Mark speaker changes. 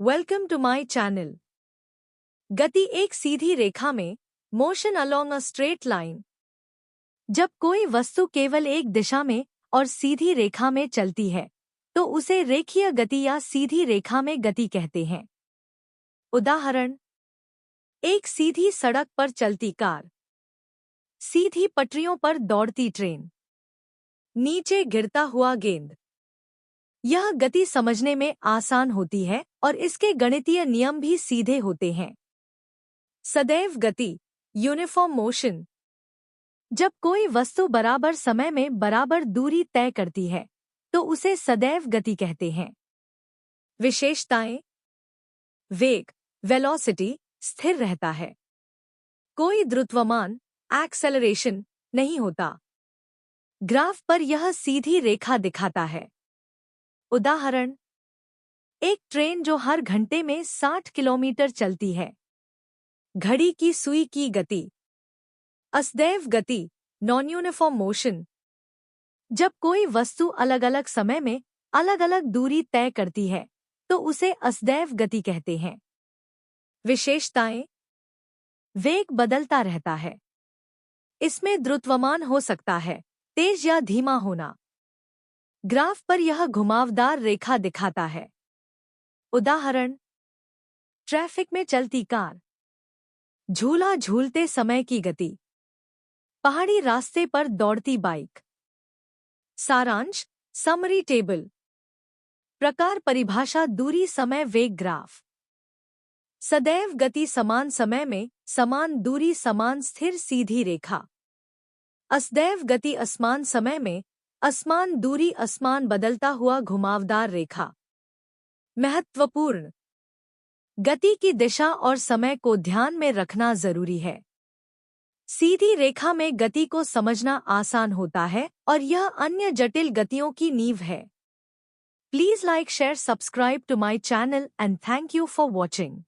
Speaker 1: Welcome to my channel. गति एक सीधी रेखा में, motion along a straight line. जब कोई वस्तु केवल एक दिशा में और सीधी रेखा में चलती है तो उसे रेखीय गति या सीधी रेखा में गति कहते हैं। उदाहरण: एक सीधी सड़क पर चलती कार, सीधी पटरियों पर दौड़ती ट्रेन, नीचे गिरता हुआ गेंद। यह गति समझने में आसान होती है और इसके गणितीय नियम भी सीधे होते हैं। सदैव गति, यूनिफॉर्म मोशन। जब कोई वस्तु बराबर समय में बराबर दूरी तय करती है तो उसे सदैव गति कहते हैं। विशेषताएं: वेग, वेलोसिटी, स्थिर रहता है। कोई द्रुतवमान, एक्सेलरेशन नहीं होता। ग्राफ पर यह सीधी रेखा दिखाता है। उदाहरण: एक ट्रेन जो हर घंटे में 60 किलोमीटर चलती है। घड़ी की सुई की गति। असदैव गति, नॉन यूनिफॉर्म मोशन। जब कोई वस्तु अलग अलग समय में अलग अलग दूरी तय करती है तो उसे असदैव गति कहते हैं। विशेषताएं: वेग बदलता रहता है। इसमें द्रुतवमान हो सकता है, तेज या धीमा होना। ग्राफ पर यह घुमावदार रेखा दिखाता है। उदाहरण: ट्रैफिक में चलती कार, झूला झूलते समय की गति, पहाड़ी रास्ते पर दौड़ती बाइक। सारांश: समरी टेबल। प्रकार, परिभाषा, दूरी, समय, वेग ग्राफ। सदैव गति समान समय में, समान दूरी, समान स्थिर सीधी रेखा। असदैव गति असमान समय में, असमान दूरी, असमान बदलता हुआ घुमावदार रेखा। महत्वपूर्ण: गति की दिशा और समय को ध्यान में रखना जरूरी है। सीधी रेखा में गति को समझना आसान होता है और यह अन्य जटिल गतियों की नींव है। Please like, share, subscribe to my channel and thank you for watching.